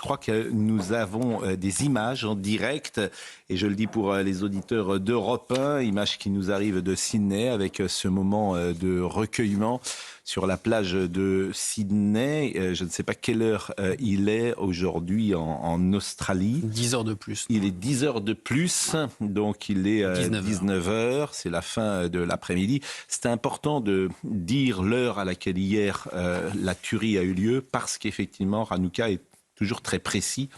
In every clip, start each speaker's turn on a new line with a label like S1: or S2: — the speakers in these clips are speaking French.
S1: crois que nous avons des images en direct, et je le dis pour les auditeurs d'Europe 1, images qui nous arrivent de Sydney avec ce moment de recueillement sur la plage de Sydney. Je ne sais pas quelle heure il est aujourd'hui en Australie.
S2: 10 heures de plus.
S1: Il est 10 heures de plus, donc il est 19 heures. C'est la fin de l'après-midi. C'était important de dire l'heure à laquelle hier la tuerie a eu lieu, parce qu'effectivement, Hanouka est toujours très précis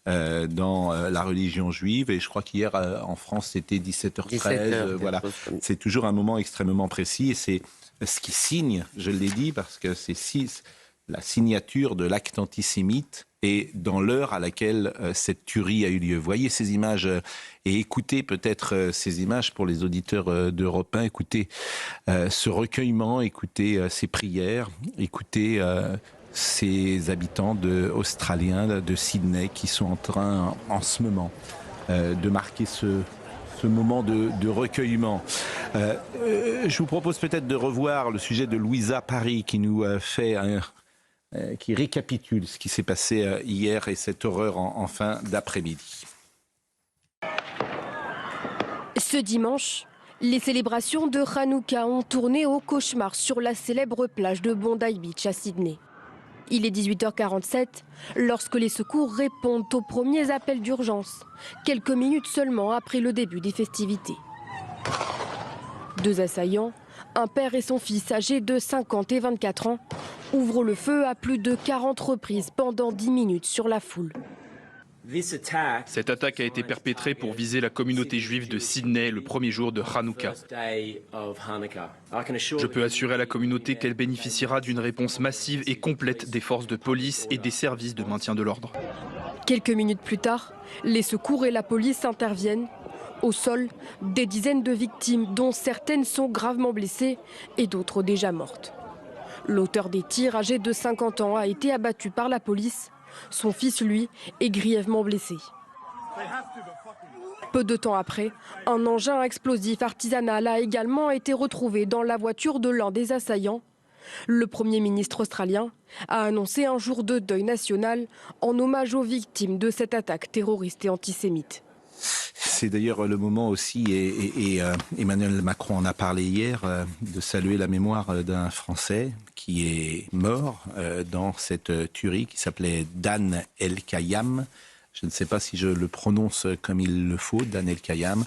S1: dans la religion juive, et je crois qu'hier en France c'était 17h13. Voilà. C'est toujours un moment extrêmement précis, et c'est ce qui signe, je l'ai dit, parce que c'est la signature de l'acte antisémite et dans l'heure à laquelle cette tuerie a eu lieu. Voyez ces images et écoutez peut-être ces images pour les auditeurs d'Europe 1. Écoutez ce recueillement, écoutez ces prières, écoutez ces habitants australiens de Sydney qui sont en train en ce moment de marquer ce moment de recueillement. Je vous propose peut-être de revoir le sujet de Louisa Paris qui nous fait qui récapitule ce qui s'est passé hier et cette horreur en fin d'après-midi.
S3: Ce dimanche, les célébrations de Hanouka ont tourné au cauchemar sur la célèbre plage de Bondi Beach à Sydney. Il est 18h47 lorsque les secours répondent aux premiers appels d'urgence, quelques minutes seulement après le début des festivités. Deux assaillants, un père et son fils âgés de 50 et 24 ans, ouvrent le feu à plus de 40 reprises pendant 10 minutes sur la foule.
S4: Cette attaque a été perpétrée pour viser la communauté juive de Sydney le premier jour de Hanouka. Je peux assurer à la communauté qu'elle bénéficiera d'une réponse massive et complète des forces de police et des services de maintien de l'ordre.
S3: Quelques minutes plus tard, les secours et la police interviennent. Au sol, des dizaines de victimes, dont certaines sont gravement blessées et d'autres déjà mortes. L'auteur des tirs, âgé de 50 ans, a été abattu par la police. Son fils, lui, est grièvement blessé. Peu de temps après, un engin explosif artisanal a également été retrouvé dans la voiture de l'un des assaillants. Le Premier ministre australien a annoncé un jour de deuil national en hommage aux victimes de cette attaque terroriste et antisémite.
S1: C'est d'ailleurs le moment aussi, et Emmanuel Macron en a parlé hier, de saluer la mémoire d'un Français qui est mort dans cette tuerie, qui s'appelait Dan El-Kayam. Je ne sais pas si je le prononce comme il le faut, Dan El-Kayam.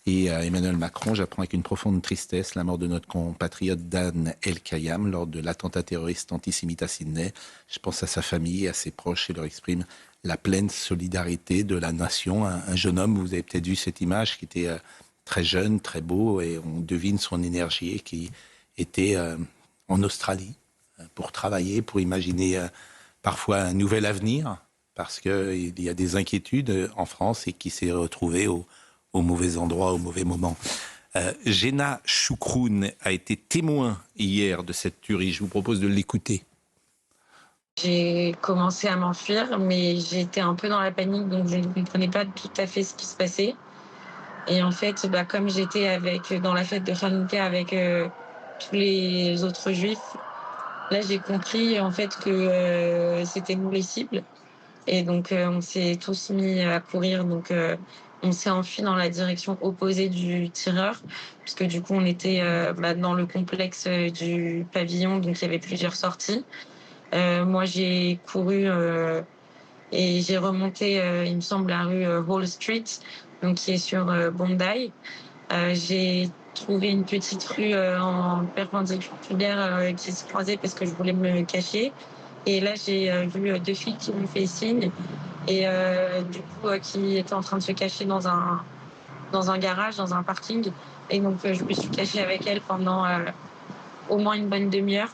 S1: Et Emmanuel Macron, j'apprends avec une profonde tristesse la mort de notre compatriote Dan El-Kayam lors de l'attentat terroriste antisémite à Sydney. Je pense à sa famille, à ses proches, et leur exprime la pleine solidarité de la nation. Un jeune homme, vous avez peut-être vu cette image, qui était très jeune, très beau, et on devine son énergie, qui était en Australie pour travailler, pour imaginer parfois un nouvel avenir, parce qu'il y a des inquiétudes en France, et qui s'est retrouvé au mauvais endroit, au mauvais moment. Jenna Choukroun a été témoin hier de cette tuerie. Je vous propose de l'écouter.
S5: J'ai commencé à m'enfuir, mais j'étais un peu dans la panique, donc je ne comprenais pas tout à fait ce qui se passait. Et en fait, comme j'étais dans la fête de Hanouka avec tous les autres juifs, là j'ai compris en fait que c'était nous les cibles. Et donc on s'est tous mis à courir, donc on s'est enfui dans la direction opposée du tireur, puisque du coup on était dans le complexe du pavillon, donc il y avait plusieurs sorties. Moi, j'ai couru et j'ai remonté, il me semble, la rue Hall Street, donc qui est sur Bondi. J'ai trouvé une petite rue en perpendiculaire qui se croisait parce que je voulais me cacher. Et là, j'ai vu deux filles qui m'ont fait signe et du coup, qui étaient en train de se cacher dans un garage, dans un parking. Et donc, je me suis cachée avec elles pendant au moins une bonne demi-heure.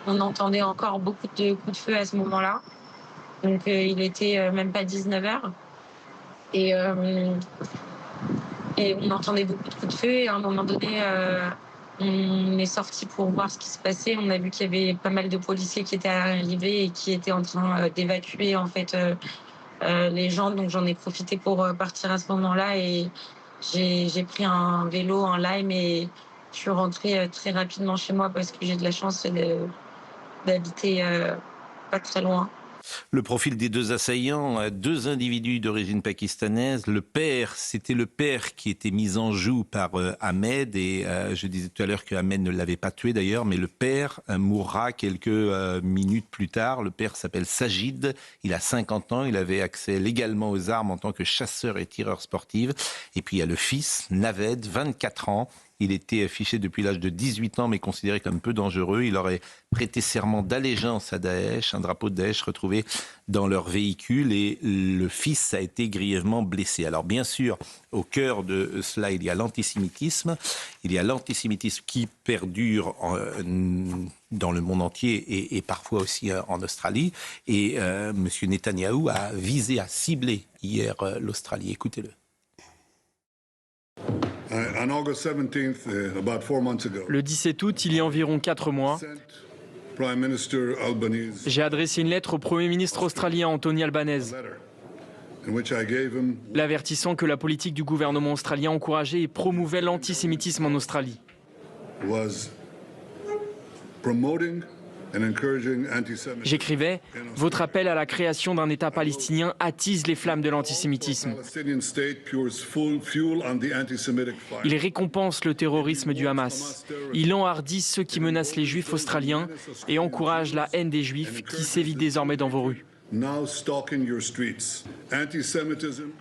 S5: On entendait encore beaucoup de coups de feu à ce moment-là. Donc il était même pas 19h. Et on entendait beaucoup de coups de feu. Et à un moment donné, on est sorti pour voir ce qui se passait. On a vu qu'il y avait pas mal de policiers qui étaient arrivés et qui étaient en train d'évacuer en fait les gens. Donc j'en ai profité pour partir à ce moment-là. Et j'ai pris un vélo en Lime et je suis rentrée très rapidement chez moi parce que j'ai de la chance d'habiter pas très loin.
S1: Le profil des deux assaillants, deux individus d'origine pakistanaise. Le père, c'était le père qui était mis en joue par Ahmed. Et je disais tout à l'heure que Ahmed ne l'avait pas tué d'ailleurs, mais le père mourra quelques minutes plus tard. Le père s'appelle Sajid, il a 50 ans, il avait accès légalement aux armes en tant que chasseur et tireur sportif. Et puis il y a le fils, Naved, 24 ans. Il était fiché depuis l'âge de 18 ans, mais considéré comme peu dangereux. Il aurait prêté serment d'allégeance à Daesh, un drapeau de Daesh retrouvé dans leur véhicule. Et le fils a été grièvement blessé. Alors bien sûr, au cœur de cela, il y a l'antisémitisme. Il y a l'antisémitisme qui perdure dans le monde entier et parfois aussi en Australie. Et M. Netanyahou a visé à cibler hier l'Australie. Écoutez-le.
S2: Le 17 août, il y a environ 4 mois, j'ai adressé une lettre au Premier ministre australien Anthony Albanese, l'avertissant que la politique du gouvernement australien encourageait et promouvait l'antisémitisme en Australie. J'écrivais « Votre appel à la création d'un État palestinien attise les flammes de l'antisémitisme. Il récompense le terrorisme du Hamas. Il enhardit ceux qui menacent les Juifs australiens et encourage la haine des Juifs qui sévit désormais dans vos rues. »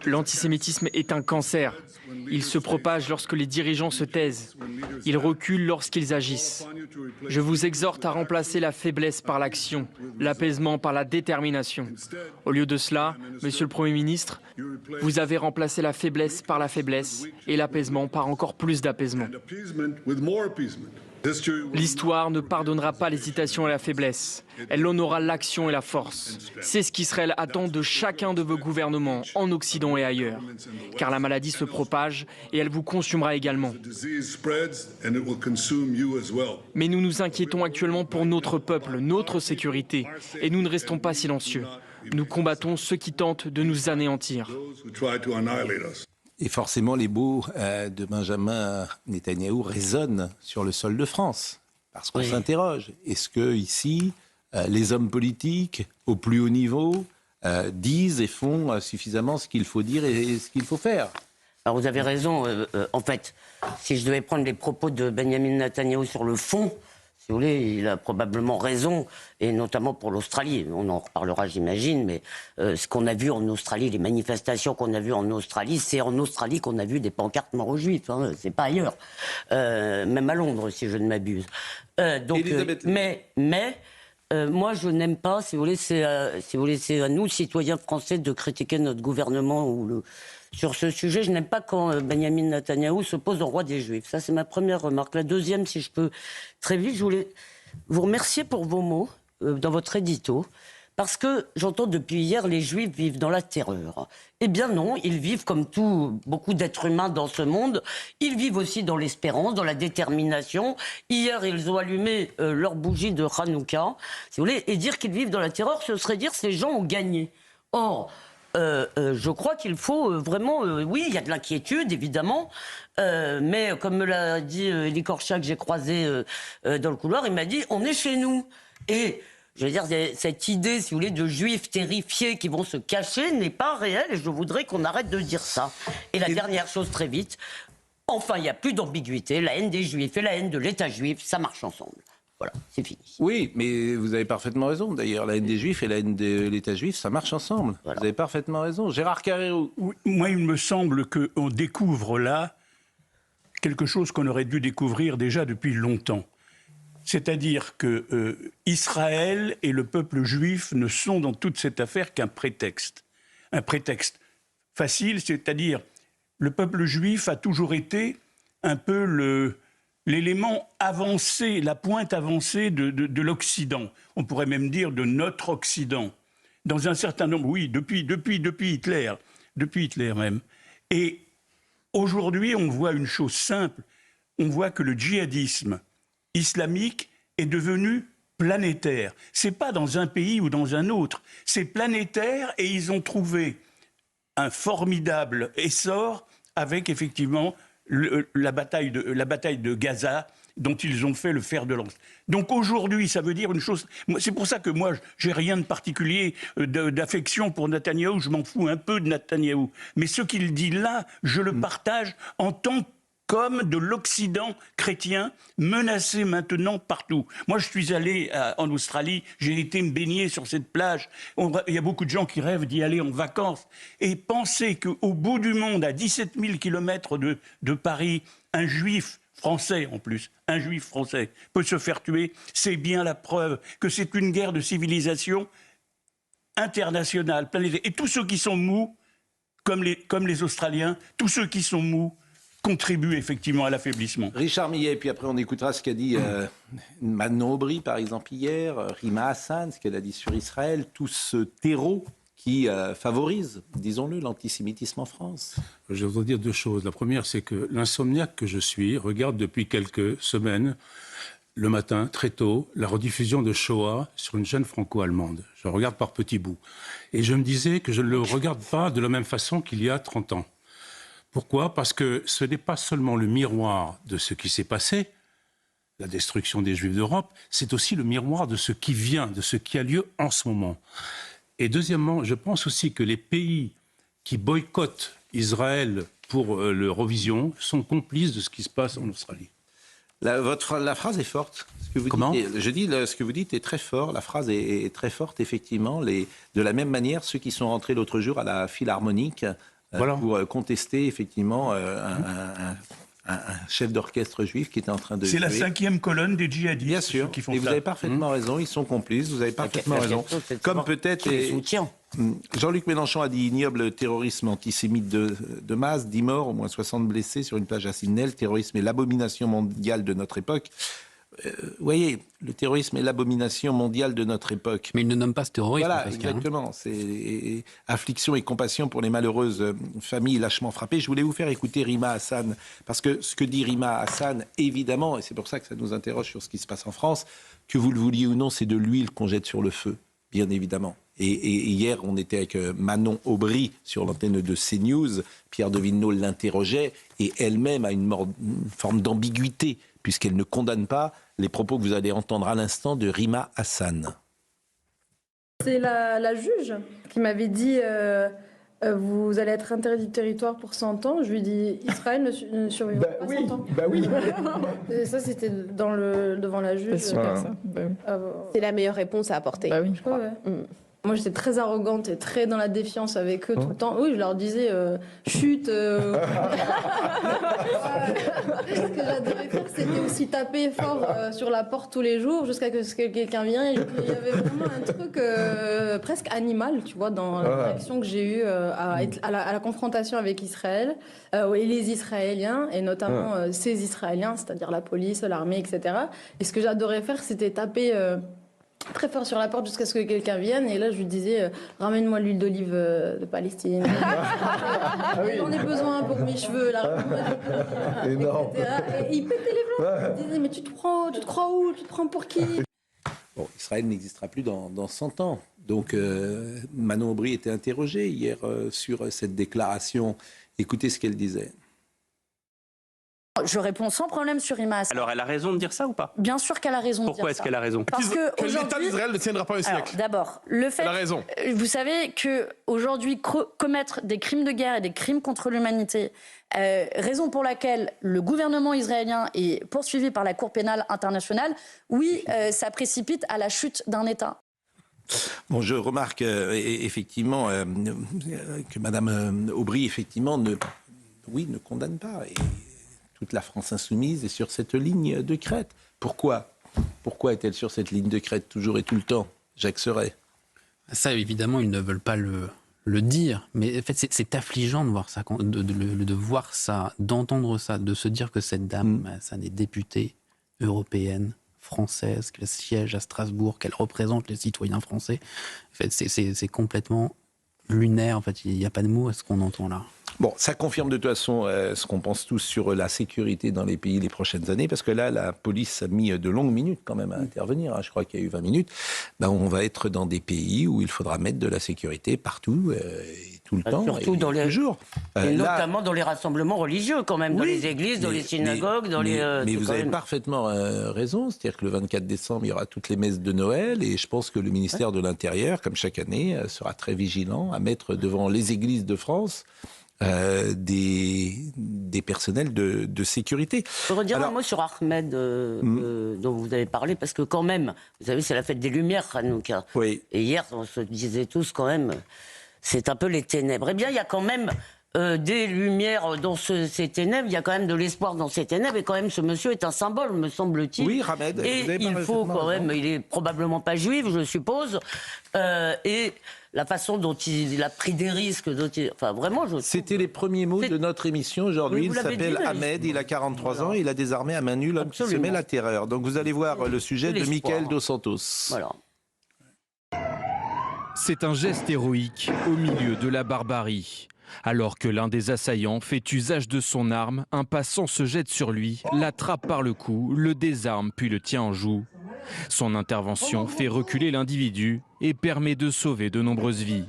S2: L'antisémitisme est un cancer. Il se propage lorsque les dirigeants se taisent. Il recule lorsqu'ils agissent. Je vous exhorte à remplacer la faiblesse par l'action, l'apaisement par la détermination. Au lieu de cela, Monsieur le Premier ministre, vous avez remplacé la faiblesse par la faiblesse et l'apaisement par encore plus d'apaisement. L'histoire ne pardonnera pas l'hésitation et la faiblesse. Elle honorera l'action et la force. C'est ce qu'Israël attend de chacun de vos gouvernements, en Occident et ailleurs. Car la maladie se propage et elle vous consumera également. Mais nous nous inquiétons actuellement pour notre peuple, notre sécurité. Et nous ne restons pas silencieux. Nous combattons ceux qui tentent de nous anéantir.
S1: Et forcément, les mots de Benjamin Netanyahou résonnent sur le sol de France. Parce qu'on s'interroge. Est-ce que ici, les hommes politiques, au plus haut niveau, disent et font suffisamment ce qu'il faut dire et ce qu'il faut faire?
S6: Alors vous avez raison. En fait, si je devais prendre les propos de Benjamin Netanyahou sur le fond, si vous voulez, il a probablement raison, et notamment pour l'Australie. On en reparlera, j'imagine, mais ce qu'on a vu en Australie, les manifestations qu'on a vues en Australie, c'est en Australie qu'on a vu des pancartes mort aux Juifs, hein, c'est pas ailleurs. Même à Londres, si je ne m'abuse. Moi, je n'aime pas, si vous voulez, c'est à nous, citoyens français, de critiquer notre gouvernement sur ce sujet. Je n'aime pas quand Benjamin Netanyahou s'oppose au roi des Juifs. Ça, c'est ma première remarque. La deuxième, si je peux très vite, je voulais vous remercier pour vos mots dans votre édito. Parce que j'entends depuis hier, les Juifs vivent dans la terreur. Eh bien non, ils vivent comme beaucoup d'êtres humains dans ce monde. Ils vivent aussi dans l'espérance, dans la détermination. Hier, ils ont allumé leur bougie de Hanouka. Si vous voulez, et dire qu'ils vivent dans la terreur, ce serait dire que ces gens ont gagné. Or, je crois qu'il faut vraiment... oui, il y a de l'inquiétude, évidemment, mais comme me l'a dit Elie Korchak, que j'ai croisé dans le couloir, il m'a dit « on est chez nous ». Et je veux dire, cette idée, si vous voulez, de Juifs terrifiés qui vont se cacher n'est pas réelle, et je voudrais qu'on arrête de dire ça. Et la dernière chose, très vite, enfin, il n'y a plus d'ambiguïté, la haine des Juifs et la haine de l'État juif, ça marche ensemble. Voilà, c'est fini.
S1: Oui, mais vous avez parfaitement raison. D'ailleurs, la haine des Juifs et la haine de l'État juif, ça marche ensemble. Voilà. Vous avez parfaitement raison. Gérard Carrérou.
S7: Oui, moi, il me semble qu'on découvre là quelque chose qu'on aurait dû découvrir déjà depuis longtemps. C'est-à-dire que Israël et le peuple juif ne sont dans toute cette affaire qu'un prétexte. Un prétexte facile, c'est-à-dire le peuple juif a toujours été un peu l'élément avancé, la pointe avancée de l'Occident. On pourrait même dire de notre Occident. Dans un certain nombre, oui, depuis Hitler même. Et aujourd'hui, on voit une chose simple. On voit que le djihadisme islamique est devenu planétaire. C'est pas dans un pays ou dans un autre. C'est planétaire et ils ont trouvé un formidable essor avec effectivement la bataille de Gaza dont ils ont fait le fer de lance. Donc aujourd'hui, ça veut dire une chose... C'est pour ça que moi, j'ai rien de particulier d'affection pour Netanyahou, je m'en fous un peu de Netanyahou. Mais ce qu'il dit là, je le partage en tant comme de l'Occident chrétien menacé maintenant partout. Moi, je suis allé en Australie, j'ai été me baigner sur cette plage. Il y a beaucoup de gens qui rêvent d'y aller en vacances. Et penser qu'au bout du monde, à 17 000 kilomètres de Paris, un juif français en plus, un juif français peut se faire tuer, c'est bien la preuve que c'est une guerre de civilisation internationale, planétaire. Et tous ceux qui sont mous, comme les Australiens, tous ceux qui sont mous, contribue effectivement à l'affaiblissement.
S1: Richard Millet, puis après on écoutera ce qu'a dit Manon Aubry, par exemple, hier, Rima Hassan, ce qu'elle a dit sur Israël, tout ce terreau qui favorise, disons-le, l'antisémitisme en France.
S8: Je voudrais dire deux choses. La première, c'est que l'insomniaque que je suis regarde depuis quelques semaines, le matin, très tôt, la rediffusion de Shoah sur une chaîne franco-allemande. Je regarde par petits bouts. Et je me disais que je ne le regarde pas de la même façon qu'il y a 30 ans. Pourquoi ? Parce que ce n'est pas seulement le miroir de ce qui s'est passé, la destruction des Juifs d'Europe, c'est aussi le miroir de ce qui vient, de ce qui a lieu en ce moment. Et deuxièmement, je pense aussi que les pays qui boycottent Israël pour l'Eurovision sont complices de ce qui se passe en Australie.
S1: La phrase est forte. Ce que vous
S8: Comment ?
S1: dites, je dis, ce que vous dites est très fort. La phrase est très forte, effectivement. De la même manière, ceux qui sont rentrés l'autre jour à la Philharmonique... Voilà. Pour contester effectivement un chef d'orchestre juif qui était en train de...
S7: C'est la 5e colonne des djihadistes.
S1: Bien sûr,
S7: qui font
S1: et vous avez parfaitement raison, ils sont complices, vous avez parfaitement raison. Comme peut-être... Jean-Luc Mélenchon a dit ignoble terrorisme antisémite de masse, 10 morts, au moins 60 blessés sur une plage à Sydney. Le terrorisme est l'abomination mondiale de notre époque. Vous voyez, le terrorisme est l'abomination mondiale de notre époque.
S9: Mais il ne nomme pas ce terrorisme.
S1: Voilà, exactement. C'est affliction et compassion pour les malheureuses familles lâchement frappées. Je voulais vous faire écouter Rima Hassan, parce que ce que dit Rima Hassan, évidemment, et c'est pour ça que ça nous interroge sur ce qui se passe en France, que vous le vouliez ou non, c'est de l'huile qu'on jette sur le feu, bien évidemment. Et hier, on était avec Manon Aubry sur l'antenne de CNews. Pierre de Villeneuve l'interrogeait, et elle-même a une forme d'ambiguïté, puisqu'elle ne condamne pas les propos que vous allez entendre à l'instant de Rima Hassan.
S10: C'est la juge qui m'avait dit vous allez être interdit de territoire pour 100 ans. Je lui ai dit Israël ne survivra pas 100 ans.
S11: Bah oui.
S10: Et ça, c'était devant la juge.
S11: C'est la meilleure réponse à apporter.
S10: Bah oui, je crois. Moi, j'étais très arrogante et très dans la défiance avec eux tout le temps. Oui, je leur disais chute. Ce que j'adorais faire, c'était aussi taper fort sur la porte tous les jours jusqu'à ce que quelqu'un vienne. Il y avait vraiment un truc presque animal, tu vois, dans la réaction que j'ai eue à la confrontation avec Israël et les Israéliens, et notamment ces Israéliens, c'est-à-dire la police, l'armée, etc. Et ce que j'adorais faire, c'était taper... très fort sur la porte jusqu'à ce que quelqu'un vienne, et là je lui disais ramène-moi l'huile d'olive de Palestine. J'en ai besoin pour mes cheveux là. Énorme. Et il pétait les plombs. Il disait mais tu te crois où, tu te prends pour qui?
S1: Bon, Israël n'existera plus dans 100 ans. Donc Manon Aubry était interrogée hier sur cette déclaration. Écoutez ce qu'elle disait.
S12: Je réponds sans problème sur Rima Hassan.
S13: Alors elle a raison de dire ça ou pas?
S12: Bien sûr qu'elle a raison de dire ça.
S13: Pourquoi est-ce qu'elle a raison?
S12: Parce que
S14: l'État d'Israël ne tiendra pas un siècle.
S12: D'abord, le fait...
S14: Elle a raison.
S12: Vous savez qu'aujourd'hui, commettre des crimes de guerre et des crimes contre l'humanité, raison pour laquelle le gouvernement israélien est poursuivi par la Cour pénale internationale, oui, ça précipite à la chute d'un État.
S1: Bon, je remarque effectivement que Mme Aubry, effectivement, ne condamne pas. Et toute la France insoumise est sur cette ligne de crête. Pourquoi est-elle sur cette ligne de crête toujours et tout le temps, Jacques Serret?
S9: Ça, évidemment, ils ne veulent pas le dire. Mais en fait, c'est affligeant de voir ça, de voir ça, d'entendre ça, de se dire que cette dame, ça n'est députée européenne, française, qu'elle siège à Strasbourg, qu'elle représente les citoyens français. En fait, c'est complètement lunaire. En fait, il n'y a pas de mots à ce qu'on entend là.
S1: Bon, ça confirme de toute façon ce qu'on pense tous sur la sécurité dans les pays les prochaines années, parce que là, la police a mis de longues minutes quand même à intervenir. Je crois qu'il y a eu 20 minutes. On va être dans des pays où il faudra mettre de la sécurité partout, et tout le temps,
S6: surtout dans les
S1: jours.
S6: Et notamment dans les rassemblements religieux, quand même, dans les églises, dans les synagogues,
S1: mais vous avez parfaitement raison. C'est-à-dire que le 24 décembre, il y aura toutes les messes de Noël, et je pense que le ministère de l'Intérieur, comme chaque année, sera très vigilant à mettre devant les églises de France des personnels de sécurité.
S6: Je voudrais dire un mot sur Ahmed, dont vous avez parlé, parce que quand même, vous savez, c'est la fête des Lumières, Hanouka.
S1: Oui.
S6: Et hier, on se disait tous quand même, c'est un peu les ténèbres. Eh bien, il y a quand même des lumières dans ces ténèbres, il y a quand même de l'espoir dans ces ténèbres, et quand même, ce monsieur est un symbole, me semble-t-il.
S1: Oui, Ahmed.
S6: Et il faut quand même, il est probablement pas juif, je suppose, et la façon dont il a pris des risques, enfin vraiment...
S1: C'était les premiers mots de notre émission aujourd'hui. Oui, il s'appelle Ahmed, il a 43 ans, il a désarmé à main nue l'homme qui semait la terreur. Donc vous allez voir le sujet de Michael Dos Santos.
S6: Voilà.
S13: C'est un geste héroïque au milieu de la barbarie. Alors que l'un des assaillants fait usage de son arme, un passant se jette sur lui, l'attrape par le cou, le désarme puis le tient en joue. Son intervention fait reculer l'individu et permet de sauver de nombreuses vies.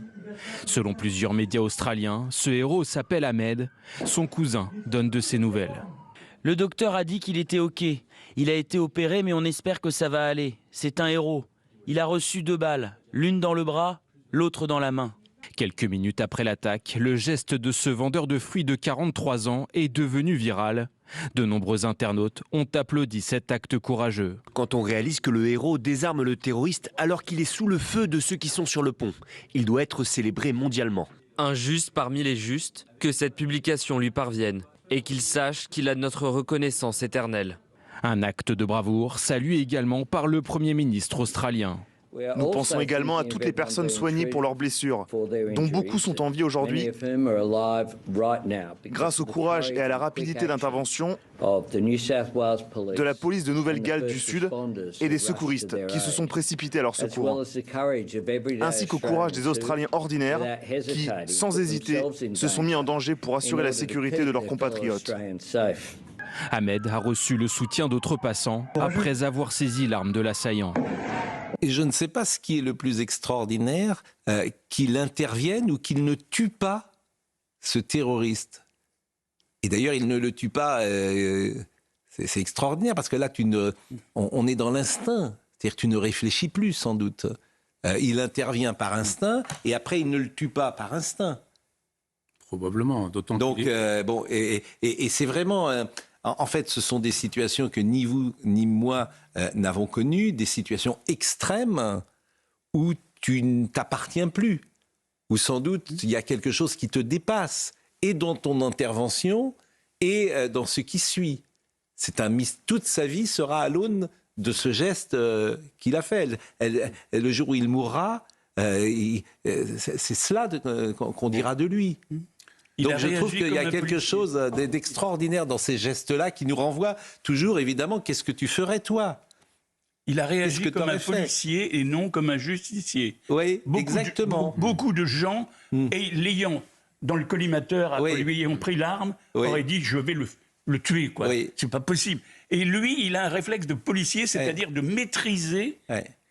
S13: Selon plusieurs médias australiens, ce héros s'appelle Ahmed. Son cousin donne de ses nouvelles.
S15: Le docteur a dit qu'il était OK. Il a été opéré, mais on espère que ça va aller. C'est un héros. Il a reçu 2 balles, l'une dans le bras, l'autre dans la main.
S13: Quelques minutes après l'attaque, le geste de ce vendeur de fruits de 43 ans est devenu viral. De nombreux internautes ont applaudi cet acte courageux.
S16: Quand on réalise que le héros désarme le terroriste alors qu'il est sous le feu de ceux qui sont sur le pont, il doit être célébré mondialement.
S2: Un juste parmi les justes, que cette publication lui parvienne et qu'il sache qu'il a notre reconnaissance éternelle.
S13: Un acte de bravoure salué également par le Premier ministre australien.
S14: Nous pensons également à toutes les personnes soignées pour leurs blessures, dont beaucoup sont en vie aujourd'hui, grâce au courage et à la rapidité d'intervention de la police de Nouvelle-Galles du Sud et des secouristes qui se sont précipités à leur secours, ainsi qu'au courage des Australiens ordinaires qui, sans hésiter, se sont mis en danger pour assurer la sécurité de leurs compatriotes.
S13: Ahmed a reçu le soutien d'autres passants après avoir saisi l'arme de l'assaillant.
S1: Et je ne sais pas ce qui est le plus extraordinaire, qu'il intervienne ou qu'il ne tue pas ce terroriste. Et d'ailleurs, il ne le tue pas, c'est extraordinaire, parce que là, on est dans l'instinct. C'est-à-dire que tu ne réfléchis plus, sans doute. Il intervient par instinct, et après, il ne le tue pas par instinct.
S8: Probablement, d'autant
S1: donc, et c'est vraiment... En fait, ce sont des situations que ni vous ni moi n'avons connues, des situations extrêmes où tu ne t'appartiens plus, où sans doute il y a quelque chose qui te dépasse, et dans ton intervention et dans ce qui suit. Toute sa vie sera à l'aune de ce geste qu'il a fait. Le jour où il mourra, c'est cela qu'on dira de lui. Donc je trouve qu'il y a quelque chose d'extraordinaire dans ces gestes-là qui nous renvoie toujours, évidemment, qu'est-ce que tu ferais toi ?
S7: Il a réagi comme un policier et non comme un justicier.
S1: Oui, exactement.
S7: Beaucoup de gens, et l'ayant dans le collimateur, lui ayant pris l'arme, auraient dit « je vais le tuer ». C'est pas possible. Et lui, il a un réflexe de policier, c'est-à-dire de maîtriser...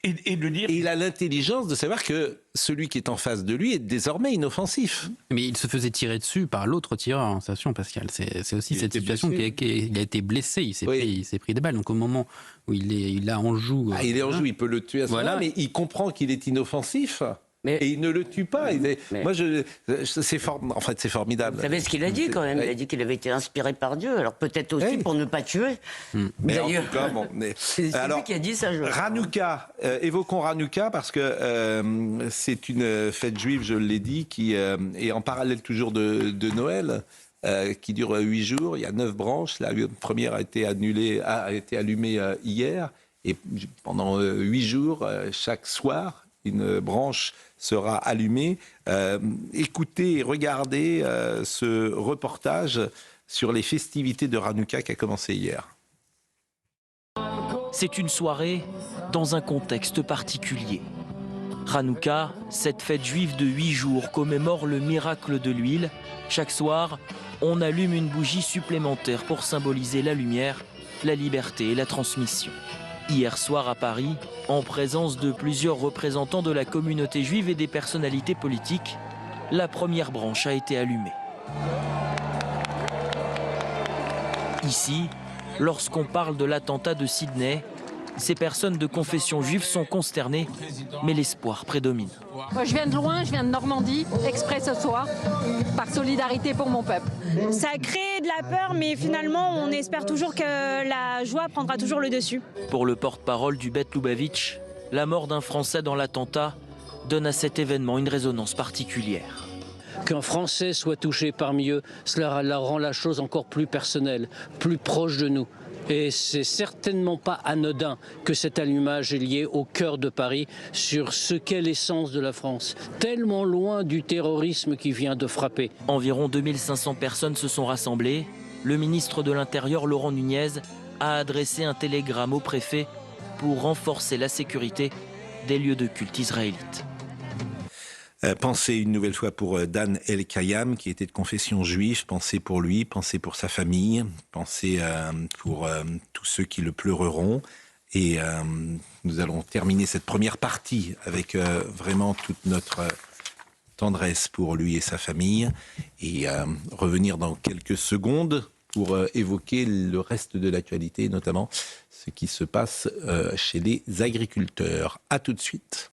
S7: Et de dire...
S1: Et il a l'intelligence de savoir que celui qui est en face de lui est désormais inoffensif.
S9: Mais il se faisait tirer dessus par l'autre tireur en station, Pascal. C'est aussi cette situation qu'il a été blessé, il s'est pris des balles. Donc au moment où il a en joue...
S1: il est en joue, il peut le tuer à ce moment-là, mais il comprend qu'il est inoffensif. Et il ne le tue pas. Moi, c'est formidable.
S6: Vous savez ce qu'il a dit quand même ? Il a dit qu'il avait été inspiré par Dieu. Alors peut-être aussi pour ne pas tuer.
S1: Mais en tout cas,
S6: c'est lui qui a dit ça.
S1: Hanouka, évoquons Hanouka parce que c'est une fête juive, je l'ai dit, qui est en parallèle toujours de Noël, qui dure 8 jours. Il y a 9 branches. La première a été allumée hier, et pendant 8 jours, chaque soir, une branche sera allumée. Écoutez et regardez ce reportage sur les festivités de Hanouka qui a commencé hier.
S15: C'est une soirée dans un contexte particulier. Hanouka, cette fête juive de 8 jours, commémore le miracle de l'huile. Chaque soir, on allume une bougie supplémentaire pour symboliser la lumière, la liberté et la transmission. Hier soir à Paris, en présence de plusieurs représentants de la communauté juive et des personnalités politiques, la première branche a été allumée. Ici, lorsqu'on parle de l'attentat de Sydney, ces personnes de confession juive sont consternées, mais l'espoir prédomine.
S17: Moi, je viens de loin, je viens de Normandie, exprès ce soir, par solidarité pour mon peuple.
S18: Ça a créé de la peur, mais finalement, on espère toujours que la joie prendra toujours le dessus.
S15: Pour le porte-parole du Bet Lubavitch, la mort d'un Français dans l'attentat donne à cet événement une résonance particulière.
S19: Qu'un Français soit touché parmi eux, cela rend la chose encore plus personnelle, plus proche de nous. Et c'est certainement pas anodin que cet allumage est lié au cœur de Paris sur ce qu'est l'essence de la France, tellement loin du terrorisme qui vient de frapper.
S15: Environ 2500 personnes se sont rassemblées. Le ministre de l'Intérieur, Laurent Nunez, a adressé un télégramme au préfet pour renforcer la sécurité des lieux de culte israélites.
S1: Pensez une nouvelle fois pour Dan El-Kayam, qui était de confession juive. Pensez pour lui, pensez pour sa famille, pensez pour tous ceux qui le pleureront. Et nous allons terminer cette première partie avec vraiment toute notre tendresse pour lui et sa famille. Et revenir dans quelques secondes pour évoquer le reste de l'actualité, notamment ce qui se passe chez les agriculteurs. À tout de suite.